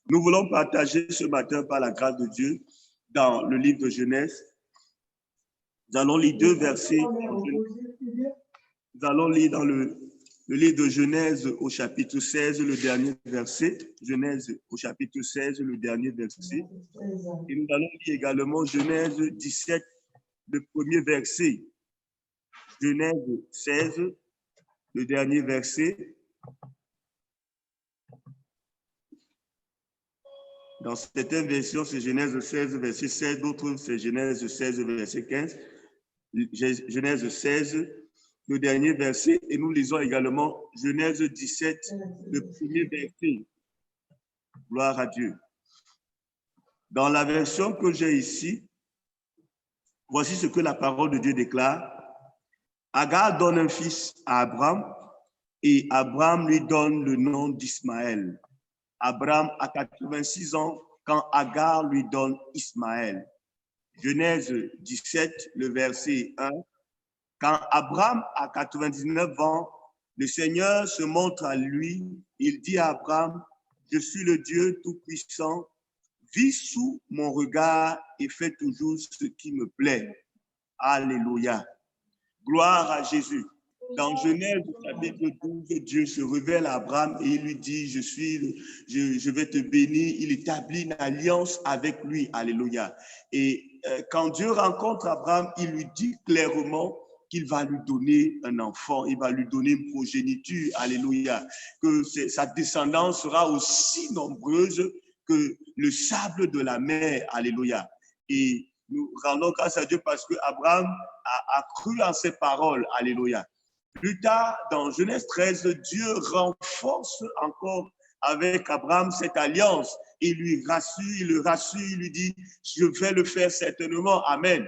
Nous voulons partager ce matin, par la grâce de Dieu, dans le livre de Genèse. Nous allons lire deux versets. Nous allons lire dans le livre de Genèse au chapitre 16, le dernier verset. Genèse au chapitre 16, le dernier verset. Et nous allons lire également Genèse 17, le premier verset. Genèse 16, le dernier verset. Dans certaines versions, c'est Genèse 16, verset 16, d'autres, c'est Genèse 16, verset 15. Genèse 16, le dernier verset, et nous lisons également Genèse 17, le premier verset. Gloire à Dieu. Dans la version que j'ai ici, voici ce que la parole de Dieu déclare. Agar donne un fils à Abraham, et Abraham lui donne le nom d'Ismaël. Abraham a 86 ans quand Agar lui donne Ismaël. Genèse 17, le verset 1. Quand Abraham a 99 ans, le Seigneur se montre à lui. Il dit à Abraham, « Je suis le Dieu Tout-Puissant. Vis sous mon regard et fais toujours ce qui me plaît. » Alléluia. Gloire à Jésus. Dans Genèse chapitre 12, Dieu se révèle à Abraham et il lui dit, je vais te bénir. Il établit une alliance avec lui. Alléluia. Et quand Dieu rencontre Abraham, il lui dit clairement qu'il va lui donner un enfant, il va lui donner une progéniture. Alléluia. Que sa descendance sera aussi nombreuse que le sable de la mer. Alléluia. Et nous rendons grâce à Dieu parce que Abraham a cru en ses paroles. Alléluia. Plus tard, dans Genèse 13, Dieu renforce encore avec Abraham cette alliance. Il lui rassure, il lui dit, je vais le faire certainement. Amen.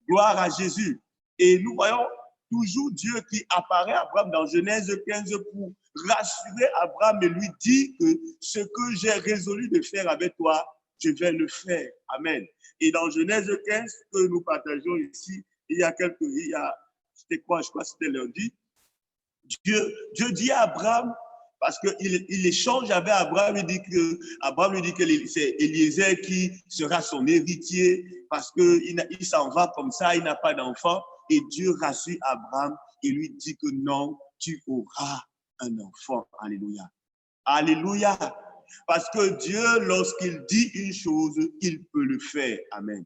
Gloire à Jésus. Et nous voyons toujours Dieu qui apparaît à Abraham dans Genèse 15 pour rassurer Abraham et lui dire que ce que j'ai résolu de faire avec toi, je vais le faire. Amen. Et dans Genèse 15 que nous partageons ici, c'était quoi? Je crois que c'était lundi. Dieu dit à Abraham, parce qu'il échange avec Abraham, Abraham lui dit que c'est Eliezer qui sera son héritier, parce qu'il s'en va comme ça, il n'a pas d'enfant. Et Dieu rassure Abraham et lui dit que non, tu auras un enfant. Alléluia. Alléluia. Parce que Dieu, lorsqu'il dit une chose, il peut le faire. Amen.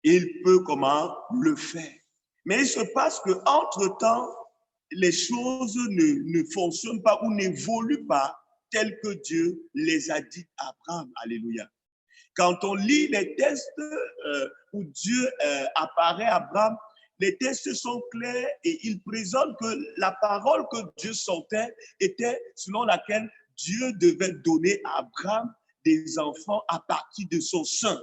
Il peut comment le faire. Mais il se passe qu'entre-temps, les choses ne fonctionnent pas ou n'évoluent pas telles que Dieu les a dit à Abraham. Alléluia. Quand on lit les textes où Dieu apparaît à Abraham, les textes sont clairs et ils présentent que la parole que Dieu sentait était selon laquelle Dieu devait donner à Abraham des enfants à partir de son sein.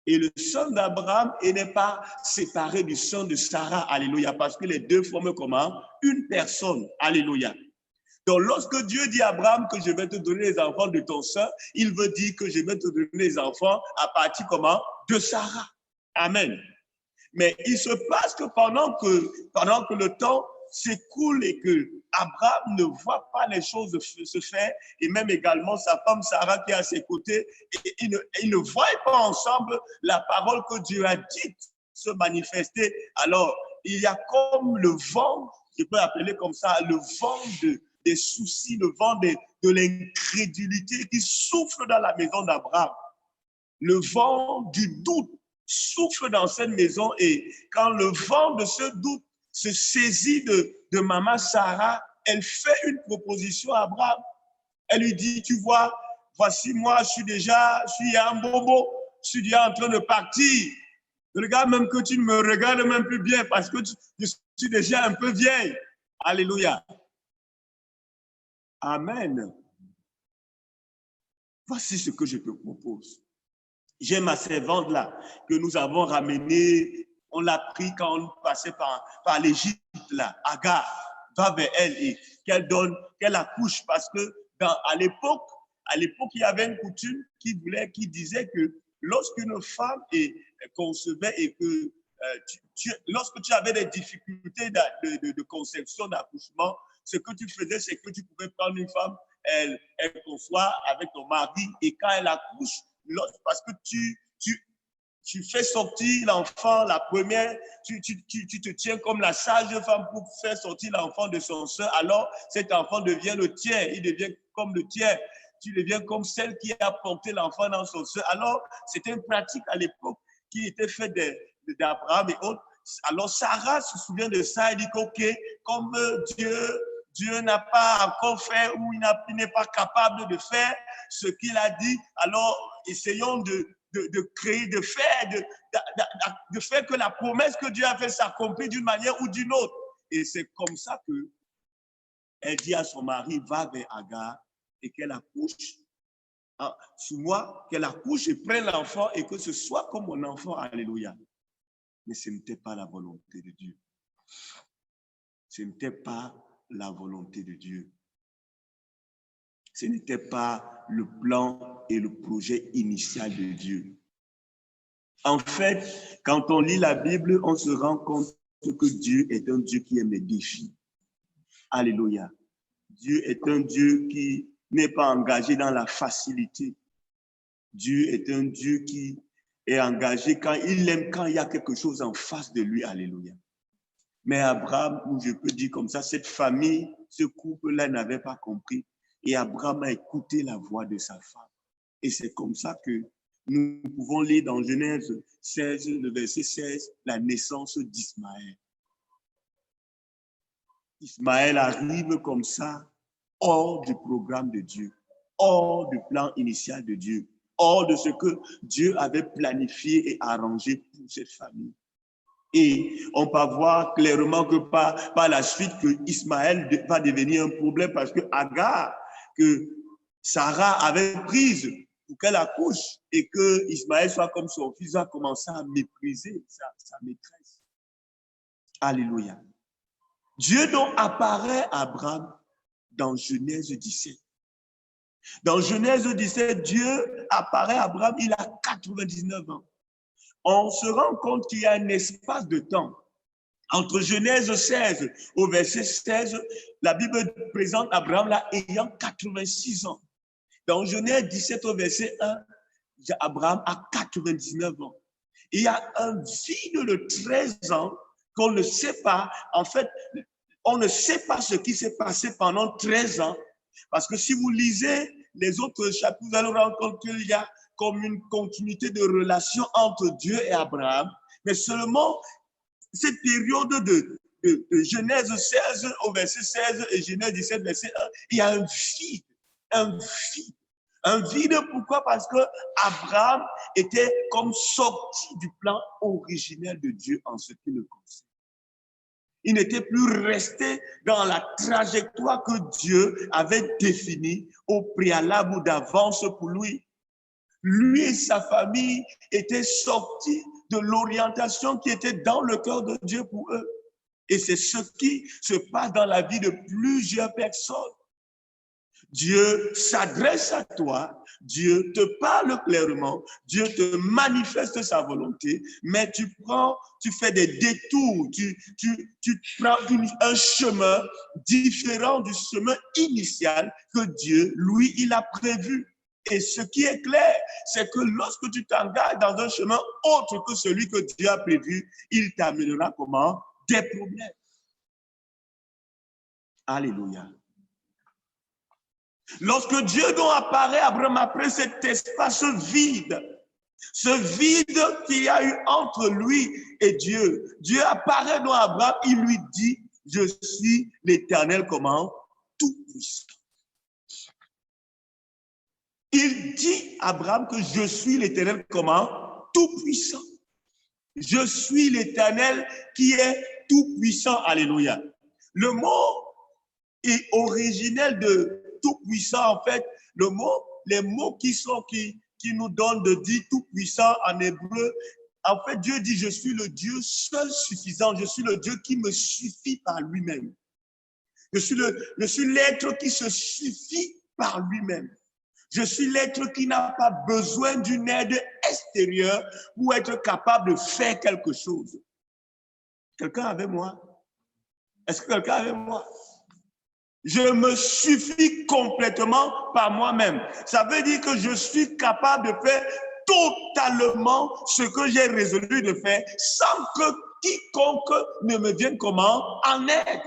Et le sang d'Abraham n'est pas séparé du sang de Sarah, alléluia, parce que les deux forment comment? Une personne, alléluia. Donc, lorsque Dieu dit à Abraham que je vais te donner les enfants de ton sein, il veut dire que je vais te donner les enfants à partir comment? De Sarah. Amen. Mais il se passe que pendant que le temps s'écoule et que Abraham ne voit pas les choses se faire, et même également sa femme Sarah qui est à ses côtés, et ils ne voient pas ensemble la parole que Dieu a dite se manifester. Alors, il y a comme le vent, je peux appeler comme ça, le vent des soucis, le vent de l'incrédulité qui souffle dans la maison d'Abraham. Le vent du doute souffle dans cette maison et quand le vent de ce doute se saisit de maman Sarah, elle fait une proposition à Abraham. Elle lui dit, tu vois, voici moi, je suis un bobo, je suis déjà en train de partir. Regarde même que tu ne me regardes même plus bien parce que je suis déjà un peu vieille. Alléluia. Amen. Voici ce que je te propose. J'ai ma servante là, que nous avons ramenée, on l'a pris quand on passait par l'Égypte là, Agar, va vers elle et qu'elle accouche parce que à l'époque, il y avait une coutume qui disait que lorsqu'une femme concevait et que lorsque tu avais des difficultés de conception, d'accouchement, ce que tu faisais, c'est que tu pouvais prendre une femme elle conçoit avec ton mari et quand elle accouche, parce que tu fais sortir l'enfant, la première, tu te tiens comme la sage femme pour faire sortir l'enfant de son sein, alors cet enfant devient le tien, il devient comme le tien, tu deviens comme celle qui a porté l'enfant dans son sein. Alors, c'était une pratique à l'époque qui était faite d'Abraham et autres. Alors, Sarah se souvient de ça et dit OK, comme Dieu n'a pas encore fait ou il n'est pas capable de faire ce qu'il a dit, alors essayons de créer, de faire que la promesse que Dieu a faite s'accomplit d'une manière ou d'une autre. Et c'est comme ça que elle dit à son mari, va vers Agar et qu'elle accouche sous moi, qu'elle accouche et prenne l'enfant et que ce soit comme mon enfant. Alléluia. Mais ce n'était pas la volonté de Dieu. Ce n'était pas la volonté de Dieu. Ce n'était pas le plan et le projet initial de Dieu. En fait, quand on lit la Bible, on se rend compte que Dieu est un Dieu qui aime les défis. Alléluia. Dieu est un Dieu qui n'est pas engagé dans la facilité. Dieu est un Dieu qui est engagé quand il aime, quand il y a quelque chose en face de lui. Alléluia. Mais Abraham, ou je peux dire comme ça, cette famille, ce couple-là n'avait pas compris. Et Abraham a écouté la voix de sa femme. Et c'est comme ça que nous pouvons lire dans Genèse 16, le verset 16, la naissance d'Ismaël. Ismaël arrive comme ça, hors du programme de Dieu, hors du plan initial de Dieu, hors de ce que Dieu avait planifié et arrangé pour cette famille. Et on peut voir clairement que par la suite, que Ismaël va devenir un problème parce que Agar, que Sarah avait prise pour qu'elle accouche et que Ismaël soit comme son fils, a commencé à mépriser sa maîtresse. Alléluia. Dieu donc apparaît à Abraham dans Genèse 17. Dans Genèse 17, Dieu apparaît à Abraham, il a 99 ans. On se rend compte qu'il y a un espace de temps. Entre Genèse 16 au verset 16, la Bible présente Abraham là ayant 86 ans. Dans Genèse 17 au verset 1, Abraham a 99 ans. Il y a un vide de 13 ans qu'on ne sait pas. En fait, on ne sait pas ce qui s'est passé pendant 13 ans. Parce que si vous lisez les autres chapitres, vous allez vous rendre compte qu'il y a comme une continuité de relation entre Dieu et Abraham. Mais seulement cette période de Genèse 16 au verset 16 et Genèse 17, verset 1, il y a un vide, un vide. Un vide, pourquoi? Parce que Abraham était comme sorti du plan originel de Dieu en ce qui le concerne. Il n'était plus resté dans la trajectoire que Dieu avait définie au préalable ou d'avance pour lui. Lui et sa famille étaient sortis de l'orientation qui était dans le cœur de Dieu pour eux. Et c'est ce qui se passe dans la vie de plusieurs personnes. Dieu s'adresse à toi, Dieu te parle clairement, Dieu te manifeste sa volonté, mais tu fais des détours, tu prends un chemin différent du chemin initial que Dieu, lui, il a prévu. Et ce qui est clair, c'est que lorsque tu t'engages dans un chemin autre que celui que Dieu a prévu, il t'amènera comment? Des problèmes. Alléluia. Lorsque Dieu donc apparaît à Abraham après cet espace vide, ce vide qu'il y a eu entre lui et Dieu, Dieu apparaît donc à Abraham, il lui dit, je suis l'Éternel comment? Tout-puissant. Il dit à Abraham que je suis l'Éternel comment? Tout-puissant. Je suis l'Éternel qui est tout-puissant. Alléluia. Le mot est originel de tout-puissant, en fait. Les mots qui nous donnent de dire tout-puissant en hébreu, en fait, Dieu dit, je suis le Dieu seul suffisant. Je suis le Dieu qui me suffit par lui-même. Je suis l'être qui se suffit par lui-même. Je suis l'être qui n'a pas besoin d'une aide extérieure pour être capable de faire quelque chose. Quelqu'un avec moi? Est-ce que quelqu'un avec moi? Je me suffis complètement par moi-même. Ça veut dire que je suis capable de faire totalement ce que j'ai résolu de faire sans que quiconque ne me vienne comment en aide.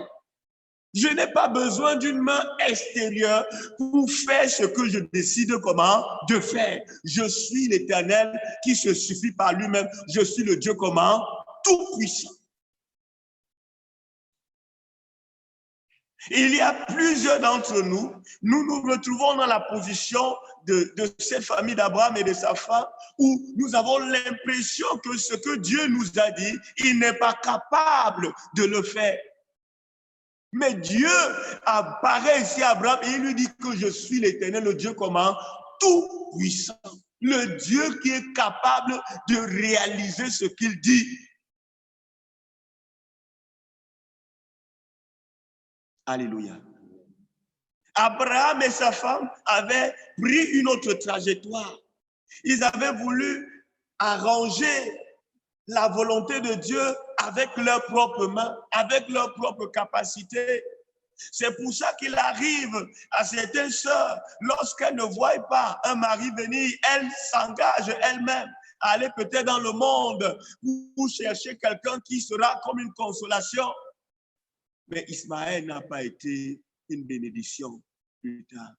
Je n'ai pas besoin d'une main extérieure pour faire ce que je décide comment de faire. Je suis l'Éternel qui se suffit par lui-même. Je suis le Dieu comment tout puissant. Il y a plusieurs d'entre nous, nous nous retrouvons dans la position de cette famille d'Abraham et de sa femme, où nous avons l'impression que ce que Dieu nous a dit, il n'est pas capable de le faire. Mais Dieu apparaît ici à Abraham et il lui dit que je suis l'Éternel, le Dieu comment? Tout puissant. Le Dieu qui est capable de réaliser ce qu'il dit. Alléluia. Abraham et sa femme avaient pris une autre trajectoire. Ils avaient voulu arranger la volonté de Dieu avec leurs propres mains, avec leurs propres capacités. C'est pour ça qu'il arrive à certaines sœurs, lorsqu'elles ne voient pas un mari venir, elles s'engagent elles-mêmes à aller peut-être dans le monde pour chercher quelqu'un qui sera comme une consolation. Mais Ismaël n'a pas été une bénédiction plus tard.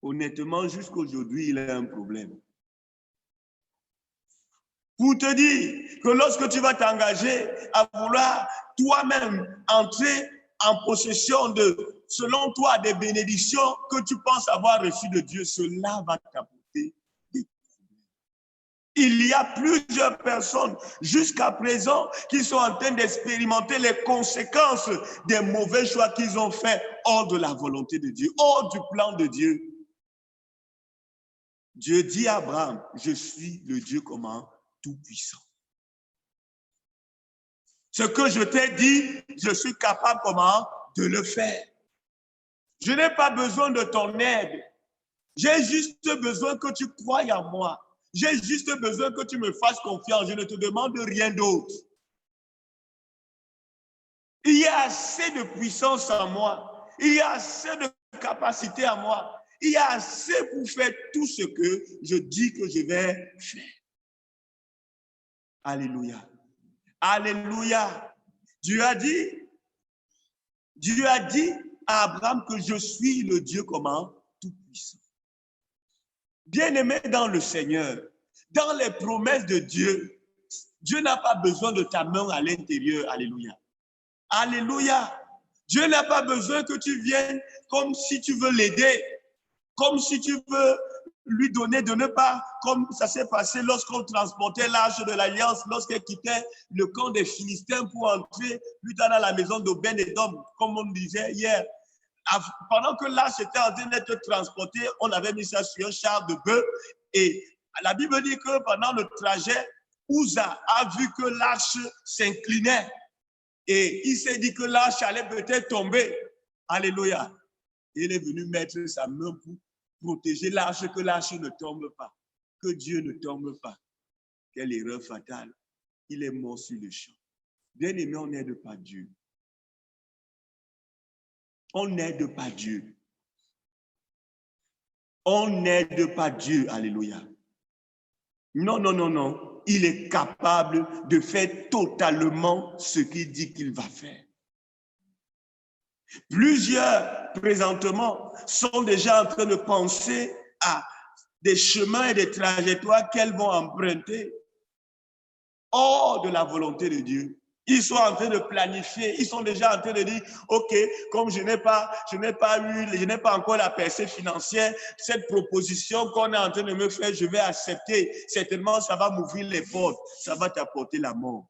Honnêtement, jusqu'aujourd'hui, il a un problème. Pour te dire que lorsque tu vas t'engager à vouloir toi-même entrer en possession de, selon toi, des bénédictions que tu penses avoir reçues de Dieu, cela va t'apporter des problèmes. Il y a plusieurs personnes jusqu'à présent qui sont en train d'expérimenter les conséquences des mauvais choix qu'ils ont faits hors de la volonté de Dieu, hors du plan de Dieu. Dieu dit à Abraham, je suis le Dieu comment? Tout-puissant. Ce que je t'ai dit, je suis capable comment? De le faire. Je n'ai pas besoin de ton aide. J'ai juste besoin que tu croies en moi. J'ai juste besoin que tu me fasses confiance. Je ne te demande rien d'autre. Il y a assez de puissance en moi. Il y a assez de capacité en moi. Il y a assez pour faire tout ce que je dis que je vais faire. Alléluia. Alléluia. Dieu a dit à Abraham que je suis le Dieu comment? Tout-puissant. Bien-aimé dans le Seigneur, dans les promesses de Dieu, Dieu n'a pas besoin de ta main à l'intérieur. Alléluia. Alléluia. Dieu n'a pas besoin que tu viennes comme si tu veux l'aider, comme si tu veux lui donner de ne pas, comme ça s'est passé lorsqu'on transportait l'arche de l'Alliance, lorsqu'elle quittait le camp des Philistins pour entrer plus tard dans la maison d'Obed-Édom, comme on disait hier. Pendant que l'arche était en train d'être transportée, on avait mis ça sur un char de bœuf et la Bible dit que pendant le trajet, Uza a vu que l'arche s'inclinait et il s'est dit que l'arche allait peut-être tomber. Alléluia. Il est venu mettre sa main pour protéger l'arche, que l'arche ne tombe pas, que Dieu ne tombe pas. Quelle erreur fatale. Il est mort sur le champ. Bien aimé, on n'aide pas Dieu. On n'aide pas Dieu. On n'aide pas Dieu. Alléluia. Non, non, non, non. Il est capable de faire totalement ce qu'il dit qu'il va faire. Plusieurs, présentement, sont déjà en train de penser à des chemins et des trajectoires qu'elles vont emprunter hors de la volonté de Dieu. Ils sont en train de planifier, ils sont déjà en train de dire, OK, comme je n'ai pas encore la percée financière, cette proposition qu'on est en train de me faire, je vais accepter. Certainement, ça va m'ouvrir les portes, ça va t'apporter la mort.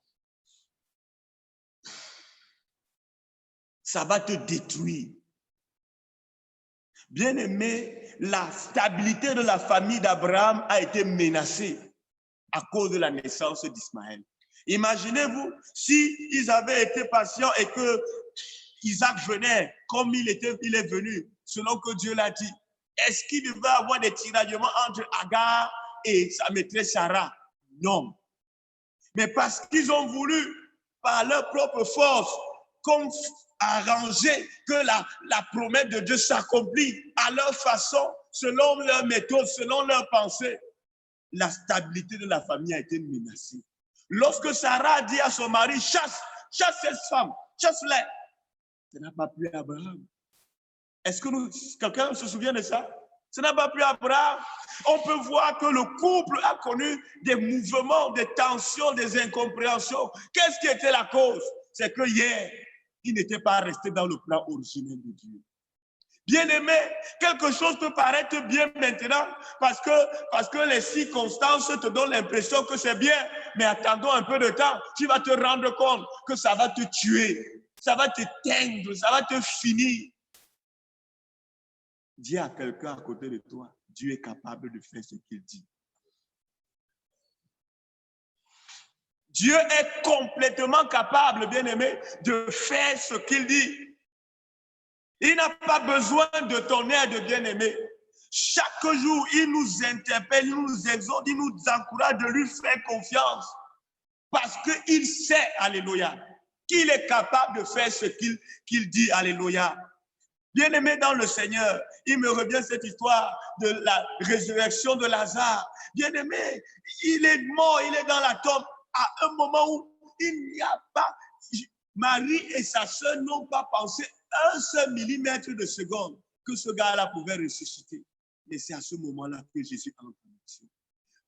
Ça va te détruire. Bien-aimé, la stabilité de la famille d'Abraham a été menacée à cause de la naissance d'Ismaël. Imaginez-vous si ils avaient été patients et que Isaac venait comme il est venu, selon que Dieu l'a dit. Est-ce qu'il devait avoir des tiraillements entre Agar et sa maîtresse Sarah? Non. Mais parce qu'ils ont voulu, par leur propre force, comme arranger que la promesse de Dieu s'accomplit à leur façon, selon leur méthode, selon leur pensée. La stabilité de la famille a été menacée. Lorsque Sarah a dit à son mari, chasse cette femme, chasse-les, ça n'a pas plu à Abraham. Est-ce que quelqu'un se souvient de ça? Ça n'a pas plu à Abraham. On peut voir que le couple a connu des mouvements, des tensions, des incompréhensions. Qu'est-ce qui était la cause? C'est que hier, il n'était pas resté dans le plan originel de Dieu. Bien-aimé, quelque chose peut paraître bien maintenant parce que les circonstances te donnent l'impression que c'est bien, mais attendons un peu de temps, tu vas te rendre compte que ça va te tuer, ça va te teindre, ça va te finir. Dis à quelqu'un à côté de toi, Dieu est capable de faire ce qu'il dit. Dieu est complètement capable, bien-aimé, de faire ce qu'il dit. Il n'a pas besoin de ton aide, bien-aimé. Chaque jour, il nous interpelle, il nous exhorte, il nous encourage de lui faire confiance. Parce qu'il sait, alléluia, qu'il est capable de faire ce qu'il dit, alléluia. Bien-aimé dans le Seigneur, il me revient cette histoire de la résurrection de Lazare. Bien-aimé, il est mort, il est dans la tombe à un moment où il n'y a pas, Marie et sa sœur n'ont pas pensé un seul millimètre de seconde que ce gars-là pouvait ressusciter. Mais c'est à ce moment-là que Jésus entre en action.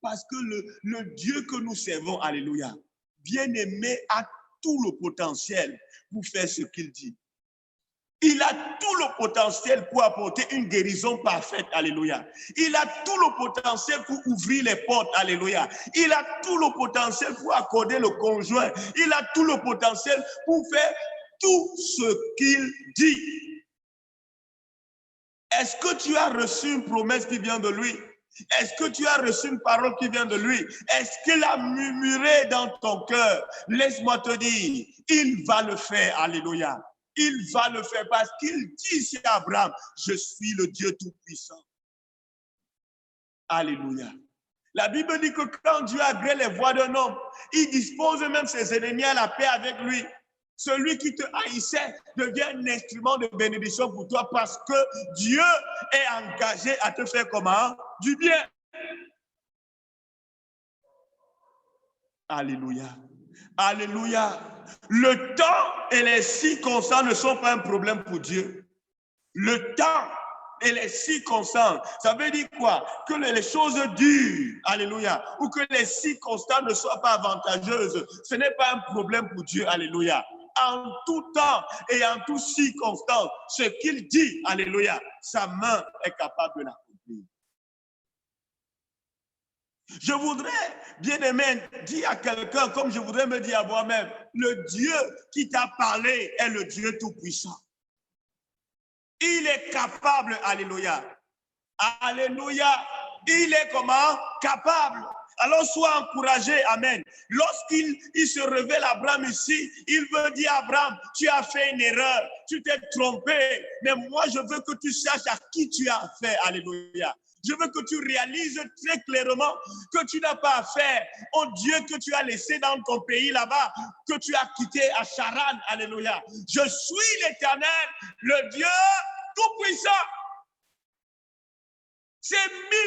Parce que le Dieu que nous servons, alléluia, bien-aimé, a tout le potentiel pour faire ce qu'il dit. Il a tout le potentiel pour apporter une guérison parfaite, alléluia. Il a tout le potentiel pour ouvrir les portes, alléluia. Il a tout le potentiel pour accorder le conjoint. Il a tout le potentiel pour faire tout ce qu'il dit. Est-ce que tu as reçu une promesse qui vient de lui? Est-ce que tu as reçu une parole qui vient de lui? Est-ce qu'il a murmuré dans ton cœur? Laisse-moi te dire, il va le faire, alléluia. Il va le faire parce qu'il dit ici à Abraham, je suis le Dieu Tout-Puissant. Alléluia. La Bible dit que quand Dieu agrée les voies d'un homme, il dispose même ses ennemis à la paix avec lui. Celui qui te haïssait devient un instrument de bénédiction pour toi parce que Dieu est engagé à te faire comment? Du bien. Alléluia. Alléluia. Le temps et les circonstances ne sont pas un problème pour Dieu. Le temps et les circonstances, ça veut dire quoi? Que les choses durent, alléluia, ou que les circonstances ne soient pas avantageuses, ce n'est pas un problème pour Dieu, alléluia. En tout temps et en toutes circonstances, ce qu'il dit, alléluia, sa main est capable de l'accomplir. Je voudrais, bien aimé, dire à quelqu'un, comme je voudrais me dire à moi-même, le Dieu qui t'a parlé est le Dieu Tout-Puissant. Il est capable, alléluia. Alléluia. Il est comment? Capable. Alors sois encouragé, amen. Lorsqu'il se révèle à Abraham ici, il veut dire à Abraham, tu as fait une erreur, tu t'es trompé, mais moi je veux que tu saches à qui tu as fait, alléluia. Je veux que tu réalises très clairement que tu n'as pas affaire au Dieu que tu as laissé dans ton pays là-bas, que tu as quitté à Charan, alléluia. Je suis l'Éternel, le Dieu Tout-Puissant. Ces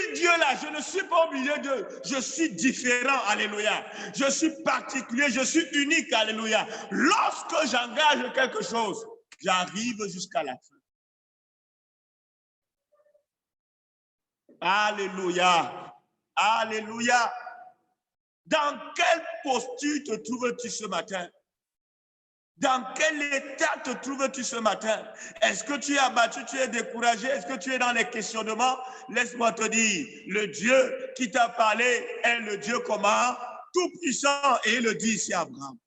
1000 dieux-là, je ne suis pas au milieu d'eux. Je suis différent, alléluia. Je suis particulier, je suis unique, alléluia. Lorsque j'engage quelque chose, j'arrive jusqu'à la fin. Alléluia. Alléluia. Dans quelle posture te trouves-tu ce matin? Dans quel état te trouves-tu ce matin? Est-ce que tu es abattu, tu es découragé? Est-ce que tu es dans les questionnements? Laisse-moi te dire, le Dieu qui t'a parlé est le Dieu comment? Tout-puissant. Et il le dit ici à Abraham.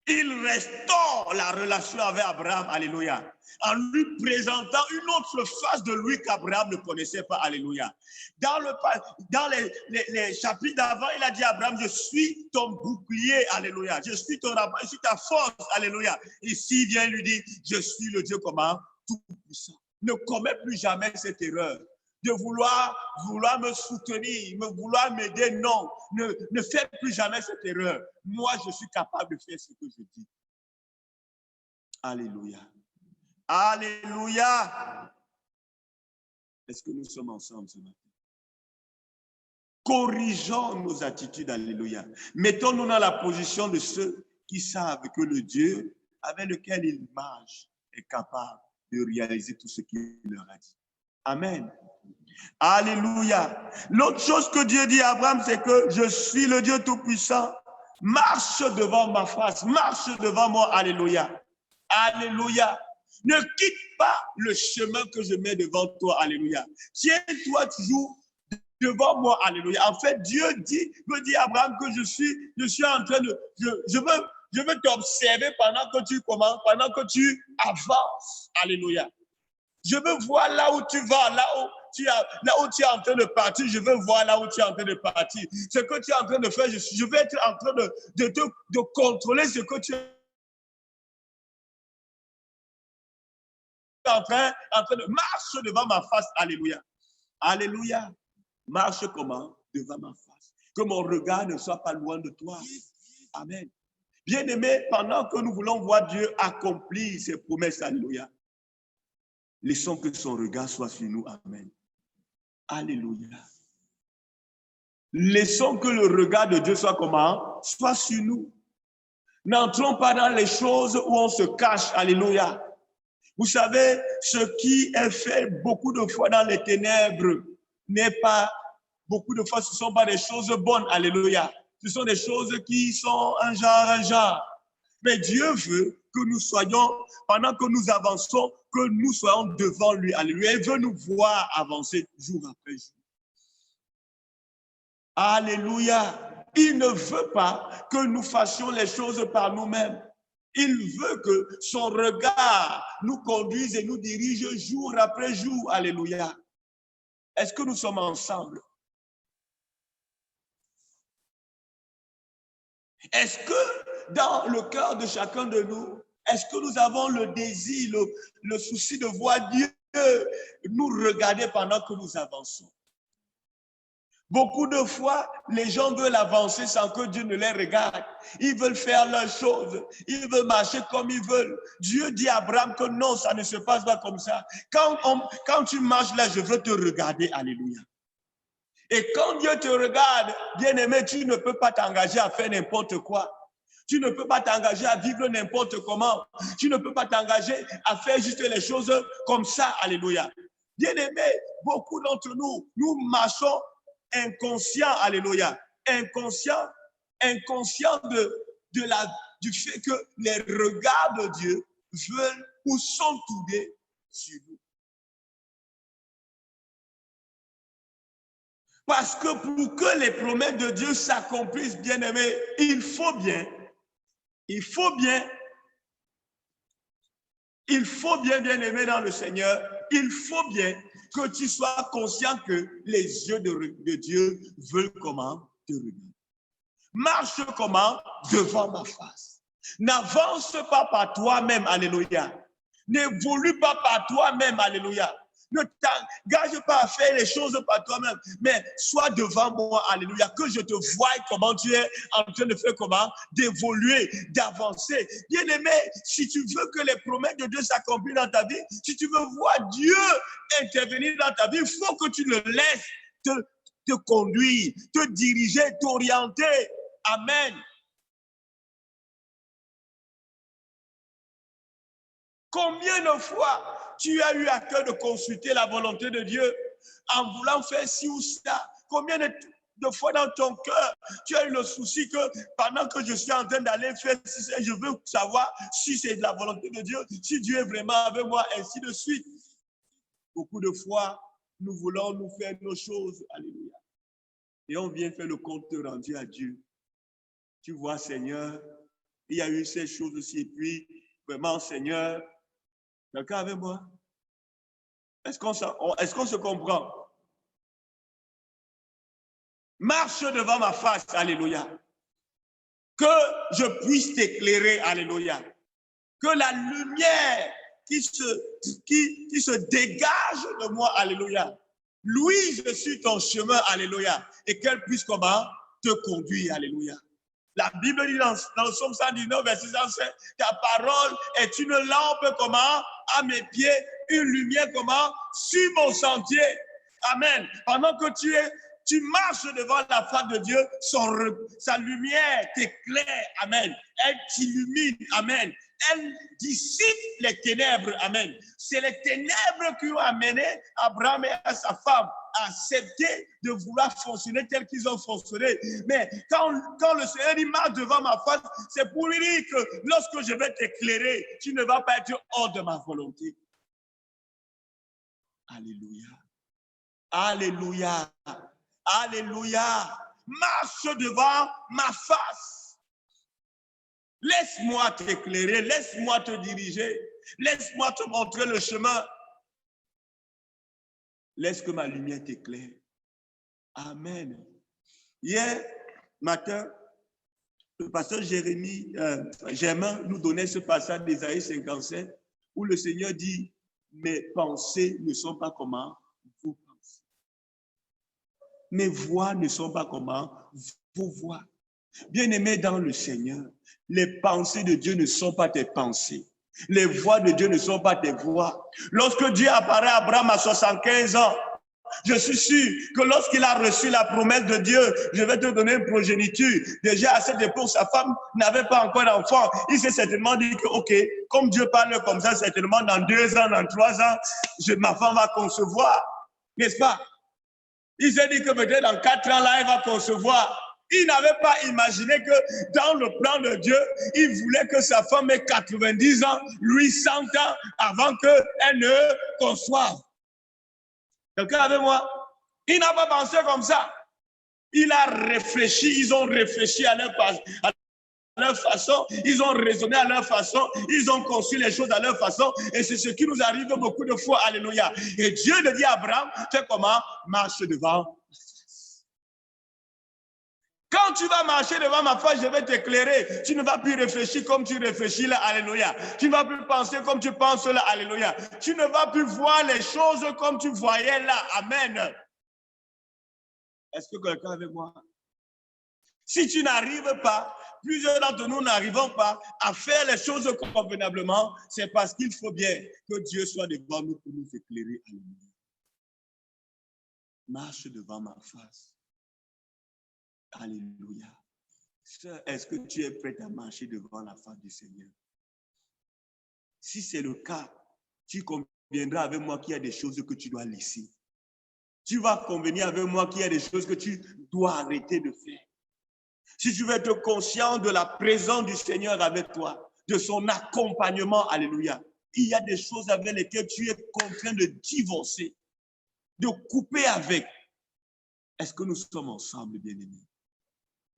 Il restaure la relation avec Abraham, alléluia, en lui présentant une autre face de lui qu'Abraham ne connaissait pas, alléluia. Dans les chapitres d'avant, il a dit à Abraham, je suis ton bouclier, alléluia, je suis ton rempart, je suis ta force, alléluia. Ici, il vient lui dire, je suis le Dieu comment? Tout-puissant. Ne commets plus jamais cette erreur de vouloir me soutenir, vouloir m'aider. Non, ne fais plus jamais cette erreur. Moi, je suis capable de faire ce que je dis. Alléluia. Alléluia. Est-ce que nous sommes ensemble ce matin? Corrigeons nos attitudes, alléluia. Mettons-nous dans la position de ceux qui savent que le Dieu avec lequel ils marchent est capable de réaliser tout ce qu'il leur a dit. Amen. Alléluia. L'autre chose que Dieu dit à Abraham, c'est que je suis le Dieu Tout-Puissant. Marche devant ma face, marche devant moi, alléluia. Alléluia. Ne quitte pas le chemin que je mets devant toi, alléluia. Tiens-toi toujours devant moi, alléluia. En fait, Dieu me dit à Abraham que je suis en train de, je veux t'observer pendant que tu commences, pendant que tu avances, alléluia. Je veux voir là où tu vas, là où tu es en train de partir, je veux voir là où tu es en train de partir. Ce que tu es en train de faire, je vais être en train de contrôler ce que tu es en train de marcher devant ma face, alléluia. Alléluia. Marche comment? Devant ma face. Que mon regard ne soit pas loin de toi. Amen. Bien-aimés, pendant que nous voulons voir Dieu accomplir ses promesses, alléluia, laissons que son regard soit sur nous. Amen. Alléluia. Laissons que le regard de Dieu soit comment? Soit sur nous. N'entrons pas dans les choses où on se cache. Alléluia. Vous savez, ce qui est fait beaucoup de fois dans les ténèbres n'est pas, beaucoup de fois, ce ne sont pas des choses bonnes. Alléluia. Ce sont des choses qui sont un genre. Mais Dieu veut que nous soyons, pendant que nous avançons, que nous soyons devant lui. Alléluia. Il veut nous voir avancer jour après jour. Alléluia. Il ne veut pas que nous fassions les choses par nous-mêmes. Il veut que son regard nous conduise et nous dirige jour après jour. Alléluia. Est-ce que nous sommes ensemble? Est-ce que dans le cœur de chacun de nous, est-ce que nous avons le désir, le souci de voir Dieu nous regarder pendant que nous avançons? Beaucoup de fois, les gens veulent avancer sans que Dieu ne les regarde. Ils veulent faire leurs choses. Ils veulent marcher comme ils veulent. Dieu dit à Abraham que non, ça ne se passe pas comme ça. Quand tu marches là, je veux te regarder. Alléluia. Et quand Dieu te regarde, bien-aimé, tu ne peux pas t'engager à faire n'importe quoi. Tu ne peux pas t'engager à vivre n'importe comment. Tu ne peux pas t'engager à faire juste les choses comme ça. Alléluia. Bien-aimé, beaucoup d'entre nous, nous marchons inconscients. Alléluia. Inconscients du fait que les regards de Dieu veulent ou sont tournés sur nous. Parce que pour que les promesses de Dieu s'accomplissent, bien-aimés, il faut bien, bien-aimé dans le Seigneur, il faut bien que tu sois conscient que les yeux de Dieu veulent comment te regarder. Marche comment? Devant ma face. N'avance pas par toi-même, alléluia. N'évolue pas par toi-même, alléluia. Ne t'engage pas à faire les choses par toi-même, mais sois devant moi, alléluia, que je te voie comment tu es en train de faire comment? D'évoluer, d'avancer. Bien-aimé, si tu veux que les promesses de Dieu s'accomplissent dans ta vie, si tu veux voir Dieu intervenir dans ta vie, il faut que tu le laisses te conduire, te diriger, t'orienter. Amen. Combien de fois tu as eu à cœur de consulter la volonté de Dieu en voulant faire ci ou ça? Combien de fois dans ton cœur, tu as eu le souci que pendant que je suis en train d'aller faire ci, je veux savoir si c'est de la volonté de Dieu, si Dieu est vraiment avec moi, ainsi de suite. Beaucoup de fois, nous voulons nous faire nos choses. Alléluia. Et on vient faire le compte rendu à Dieu. Tu vois, Seigneur, il y a eu ces choses aussi. Et puis, vraiment, Seigneur, quelqu'un avec moi? Est-ce qu'on se comprend? Marche devant ma face, alléluia. Que je puisse t'éclairer, alléluia. Que la lumière qui se dégage de moi, alléluia, luise sur ton chemin, alléluia. Et qu'elle puisse comment? Te conduire, alléluia. La Bible dit dans le psaume 119, verset 107, ta parole est une lampe, comment? À mes pieds, une lumière, comment? Sur mon sentier. Amen. Pendant que tu marches devant la face de Dieu, sa lumière t'éclaire. Amen. Elle t'illumine. Amen. Elle dissipe les ténèbres. Amen. C'est les ténèbres qui ont amené Abraham et sa femme à accepter de vouloir fonctionner tel qu'ils ont fonctionné. Mais quand le Seigneur dit marche devant ma face, c'est pour lui dire que lorsque je vais t'éclairer, tu ne vas pas être hors de ma volonté. Alléluia. Alléluia. Alléluia. Marche devant ma face. Laisse-moi t'éclairer, laisse-moi te diriger, laisse-moi te montrer le chemin. Laisse que ma lumière t'éclaire. Amen. Hier matin, le pasteur Germain nous donnait ce passage d'Ésaïe 57 où le Seigneur dit « Mes pensées ne sont pas comment vous pensez. Mes voix ne sont pas comment vos voix. » Bien-aimé dans le Seigneur, les pensées de Dieu ne sont pas tes pensées. Les voix de Dieu ne sont pas tes voix. Lorsque Dieu apparaît à Abraham à 75 ans, je suis sûr que lorsqu'il a reçu la promesse de Dieu, je vais te donner une progéniture. Déjà à cette époque, sa femme n'avait pas encore d'enfant. Il s'est certainement dit que, ok, comme Dieu parle comme ça, certainement dans 2 ans, dans 3 ans, ma femme va concevoir. N'est-ce pas? Il s'est dit que peut-être dans 4 ans, là, elle va concevoir. Il n'avait pas imaginé que dans le plan de Dieu, il voulait que sa femme ait 90 ans, lui 100 ans, avant qu'elle ne conçoive. Quelqu'un avec moi? Il n'a pas pensé comme ça. Il a réfléchi, ils ont réfléchi à leur façon, ils ont raisonné à leur façon, ils ont conçu les choses à leur façon, et c'est ce qui nous arrive beaucoup de fois. Alléluia. Et Dieu le dit à Abraham, fais comment? Marche devant. Quand tu vas marcher devant ma face, je vais t'éclairer. Tu ne vas plus réfléchir comme tu réfléchis là, alléluia. Tu ne vas plus penser comme tu penses là, alléluia. Tu ne vas plus voir les choses comme tu voyais là, amen. Est-ce que quelqu'un est avec moi? Si tu n'arrives pas, plusieurs d'entre nous n'arrivons pas à faire les choses convenablement, c'est parce qu'il faut bien que Dieu soit devant nous pour nous éclairer, alléluia. Marche devant ma face. Alléluia. Est-ce que tu es prêt à marcher devant la face du Seigneur? Si c'est le cas, tu conviendras avec moi qu'il y a des choses que tu dois laisser. Tu vas convenir avec moi qu'il y a des choses que tu dois arrêter de faire. Si tu veux être conscient de la présence du Seigneur avec toi, de son accompagnement, alléluia, il y a des choses avec lesquelles tu es contraint de divorcer, de couper avec. Est-ce que nous sommes ensemble, bien-aimés?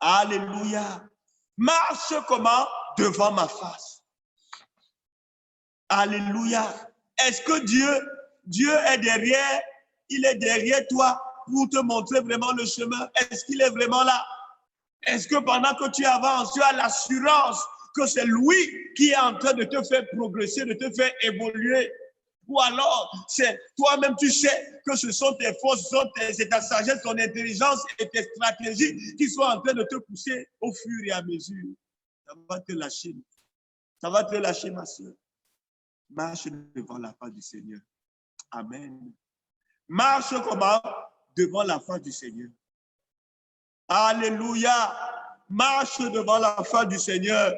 Alléluia. Marche comment? Devant ma face. Alléluia. Est-ce que Dieu est derrière? Il est derrière toi pour te montrer vraiment le chemin. Est-ce qu'il est vraiment là? Est-ce que pendant que tu avances, tu as l'assurance que c'est lui qui est en train de te faire progresser, de te faire évoluer? Ou alors, c'est toi-même, tu sais que ce sont tes forces, c'est ta sagesse, ton intelligence et tes stratégies qui sont en train de te pousser au fur et à mesure. Ça va te lâcher. Ça va te lâcher, ma soeur. Marche devant la face du Seigneur. Amen. Marche comment? Devant la face du Seigneur. Alléluia. Marche devant la face du Seigneur.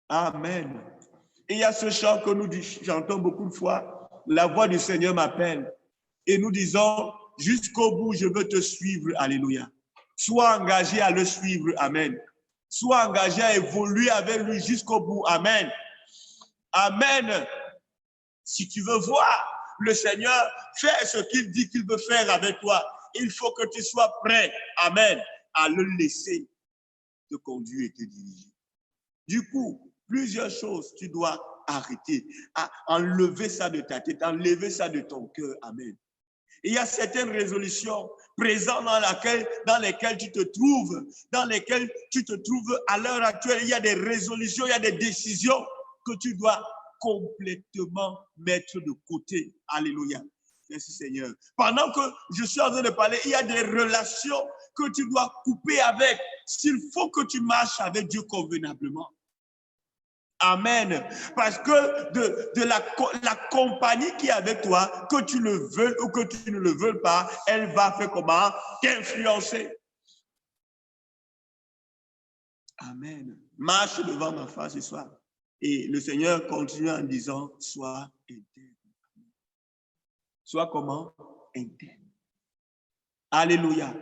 Amen. Et il y a ce chant que nous chantons beaucoup de fois. La voix du Seigneur m'appelle. Et nous disons, jusqu'au bout, je veux te suivre. Alléluia. Sois engagé à le suivre. Amen. Sois engagé à évoluer avec lui jusqu'au bout. Amen. Amen. Si tu veux voir le Seigneur faire ce qu'il dit qu'il veut faire avec toi, il faut que tu sois prêt. Amen. À le laisser te conduire et te diriger. Du coup, plusieurs choses, tu dois arrêter, enlever ça de ta tête, enlever ça de ton cœur. Amen. Et il y a certaines résolutions présentes dans lesquelles tu te trouves, à l'heure actuelle. Il y a des résolutions, il y a des décisions que tu dois complètement mettre de côté. Alléluia. Merci Seigneur. Pendant que je suis en train de parler, il y a des relations que tu dois couper avec, s'il faut que tu marches avec Dieu convenablement. Amen. Parce que de la compagnie qui est avec toi, que tu le veuilles ou que tu ne le veuilles pas, elle va faire comment? T'influencer. Amen. Marche devant ma face ce soir. Et le Seigneur continue en disant, sois intègre. Sois comment? Intègre. Alléluia.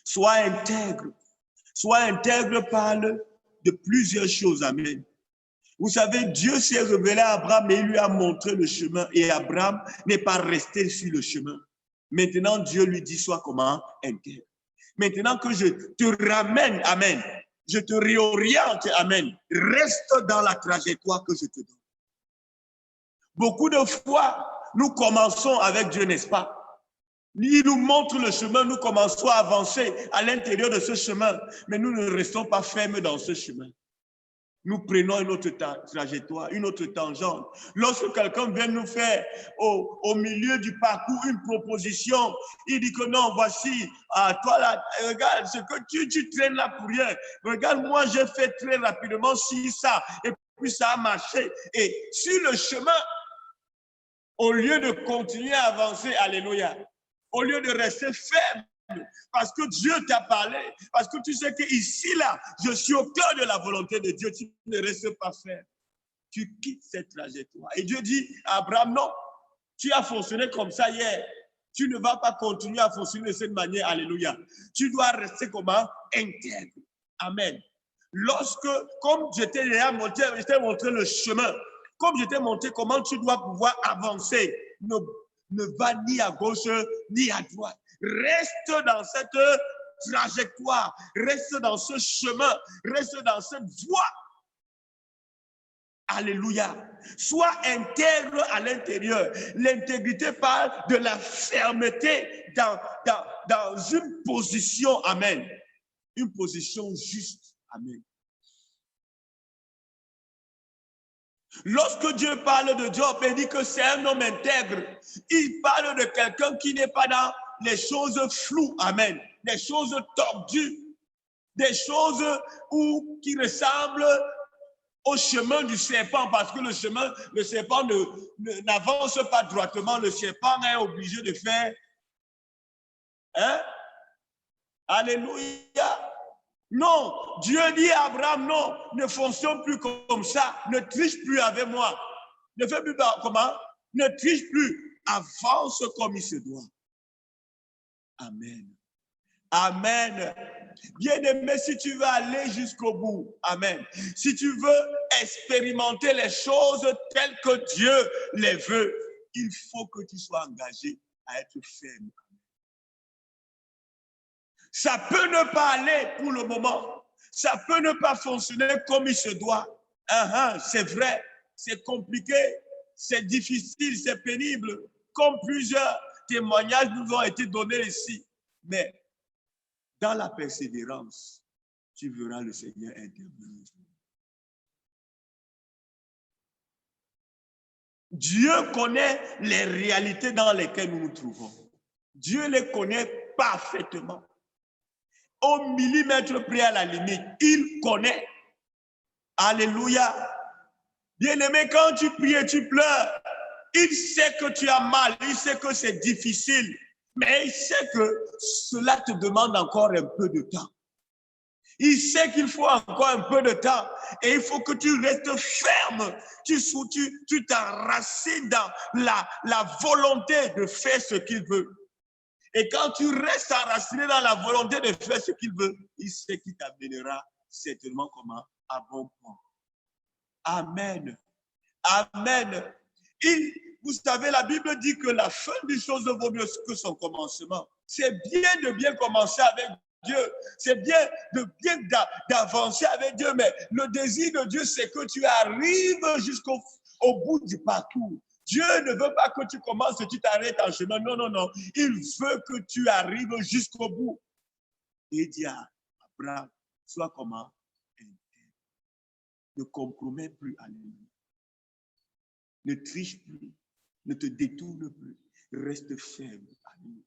Sois intègre. Sois intègre parle de plusieurs choses. Amen. Vous savez, Dieu s'est révélé à Abraham et il lui a montré le chemin. Et Abraham n'est pas resté sur le chemin. Maintenant, Dieu lui dit, sois comment? Intègre. Maintenant que je te ramène, amen, je te réoriente, amen, reste dans la trajectoire que je te donne. Beaucoup de fois, nous commençons avec Dieu, n'est-ce pas? Il nous montre le chemin, nous commençons à avancer à l'intérieur de ce chemin, mais nous ne restons pas fermes dans ce chemin. Nous prenons une autre trajectoire, une autre tangente. Lorsque quelqu'un vient nous faire au milieu du parcours une proposition, il dit que non, voici, toi là, regarde, ce que tu traînes là pour rien. Regarde, moi j'ai fait très rapidement ça, et puis ça a marché. Et sur le chemin, au lieu de continuer à avancer, alléluia, au lieu de rester ferme, parce que Dieu t'a parlé, parce que tu sais qu'ici, là, je suis au cœur de la volonté de Dieu, tu ne restes pas ferme. Tu quittes cette trajectoire. Et Dieu dit à Abraham, non, tu as fonctionné comme ça hier. Tu ne vas pas continuer à fonctionner de cette manière, alléluia. Tu dois rester comment? Intègre. Amen. Lorsque, comme je t'ai déjà montré, le chemin, comme je t'ai montré comment tu dois pouvoir avancer, ne va ni à gauche ni à droite. Reste dans cette trajectoire, reste dans ce chemin, reste dans cette voie. Alléluia. Sois intègre à l'intérieur. L'intégrité parle de la fermeté dans une position, amen. Une position juste, amen. Lorsque Dieu parle de Job, il dit que c'est un homme intègre. Il parle de quelqu'un qui n'est pas dans les choses floues, amen, des choses tordues, des choses qui ressemblent au chemin du serpent, parce que le serpent n'avance pas droitement, le serpent est obligé de faire, hein? Alléluia. Non, Dieu dit à Abraham, non, ne fonctionne plus comme ça, ne triche plus avec moi. Ne fais plus comment? Ne triche plus, avance comme il se doit. Amen. Amen. Bien-aimé, si tu veux aller jusqu'au bout, amen. Si tu veux expérimenter les choses telles que Dieu les veut, il faut que tu sois engagé à être ferme. Ça peut ne pas aller pour le moment. Ça peut ne pas fonctionner comme il se doit. C'est vrai, c'est compliqué, c'est difficile, c'est pénible, comme plusieurs témoignages nous ont été donnés ici. Mais dans la persévérance, tu verras le Seigneur intervenir. Dieu connaît les réalités dans lesquelles nous nous trouvons. Dieu les connaît parfaitement. Au millimètre près à la limite, il connaît. Alléluia. Bien-aimé, quand tu pries et tu pleures, il sait que tu as mal, il sait que c'est difficile, mais il sait que cela te demande encore un peu de temps. Il sait qu'il faut encore un peu de temps et il faut que tu restes ferme. Tu t'enracines dans la volonté de faire ce qu'il veut. Et quand tu restes enraciné dans la volonté de faire ce qu'il veut, il sait qu'il t'amènera certainement comment? À bon point. Amen. Amen. Vous savez, la Bible dit que la fin des choses vaut mieux que son commencement. C'est bien de bien commencer avec Dieu. C'est bien d'avancer avec Dieu, mais le désir de Dieu, c'est que tu arrives jusqu'au bout du parcours. Dieu ne veut pas que tu commences et tu t'arrêtes en chemin. Non, non, non. Il veut que tu arrives jusqu'au bout. Et il dit à Abraham, sois comment? Ne compromets plus à lui. Ne triche plus. Ne te détourne plus. Reste ferme à lui.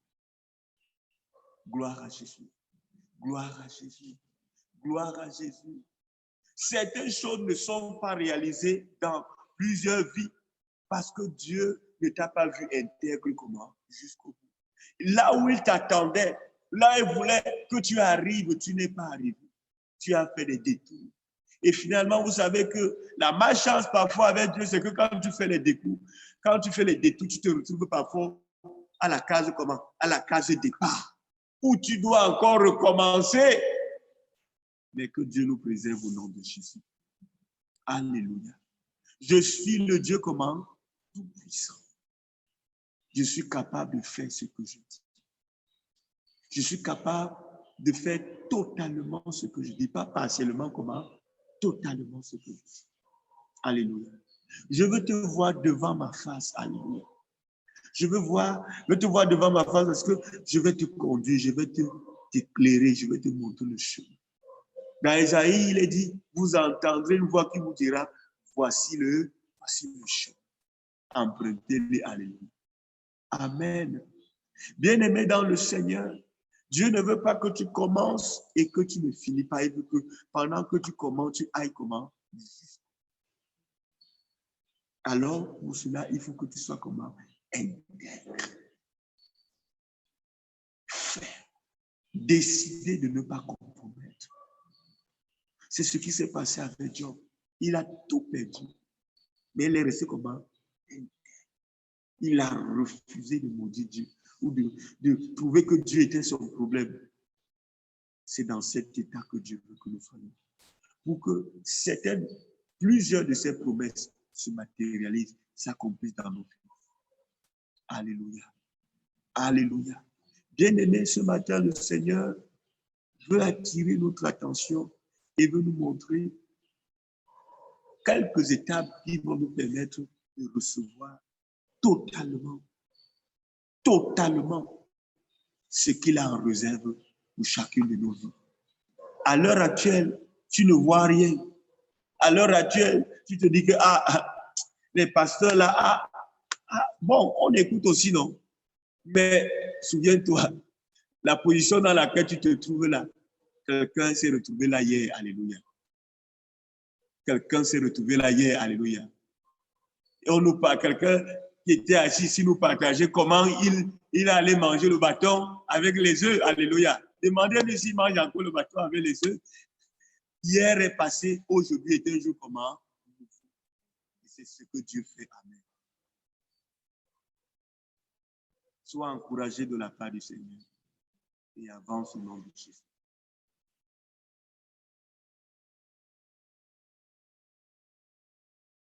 Gloire à Jésus. Gloire à Jésus. Gloire à Jésus. Certaines choses ne sont pas réalisées dans plusieurs vies parce que Dieu ne t'a pas vu intègre comment jusqu'au bout. Là où il t'attendait, là où il voulait que tu arrives, tu n'es pas arrivé. Tu as fait des détours. Et finalement, vous savez que la malchance parfois avec Dieu, c'est que quand tu fais les détours, tu te retrouves parfois à la case comment? À la case départ, où tu dois encore recommencer. Mais que Dieu nous préserve au nom de Jésus. Alléluia. Je suis le Dieu comment? Tout puissant. Je suis capable de faire ce que je dis. Je suis capable de faire totalement ce que je dis, pas partiellement comment? Totalement ce que je dis. Alléluia. Je veux te voir devant ma face. Alléluia. Je veux te voir devant ma face parce que je vais te conduire, je vais t'éclairer, je vais te montrer le chemin. Dans Isaïe, il est dit, vous entendrez une voix qui vous dira, voici le chemin. Empruntez-le. Alléluia. Amen. Bien-aimé dans le Seigneur, Dieu ne veut pas que tu commences et que tu ne finis pas. Il veut que pendant que tu commences, tu ailles comment? Alors, pour cela, il faut que tu sois comment? Intègre. Faire. Décider de ne pas compromettre. C'est ce qui s'est passé avec Job. Il a tout perdu. Mais il est resté comment? Intègre. Il a refusé de maudire Dieu ou de trouver que Dieu était son problème. C'est dans cet état que Dieu veut que nous soyons. Pour que plusieurs de ces promesses se matérialisent, s'accomplissent dans nos vies. Alléluia. Alléluia. Bien-aimés, ce matin, le Seigneur veut attirer notre attention et veut nous montrer quelques étapes qui vont nous permettre de recevoir totalement ce qu'il a en réserve pour chacune de nos vies. À l'heure actuelle, tu ne vois rien. À l'heure actuelle, tu te dis que les pasteurs là, bon, on écoute aussi, non? Mais souviens-toi, la position dans laquelle tu te trouves là, quelqu'un s'est retrouvé là hier, alléluia. Quelqu'un s'est retrouvé là hier, alléluia. Et on nous parle, quelqu'un qui était assis ici nous partageait comment il allait manger le bâton avec les œufs, alléluia. Demandez-lui s'il mange encore le bâton avec les œufs. Hier est passé, aujourd'hui est un jour comment? C'est ce que Dieu fait. Amen. Sois encouragé de la part du Seigneur et avance au nom de Jésus.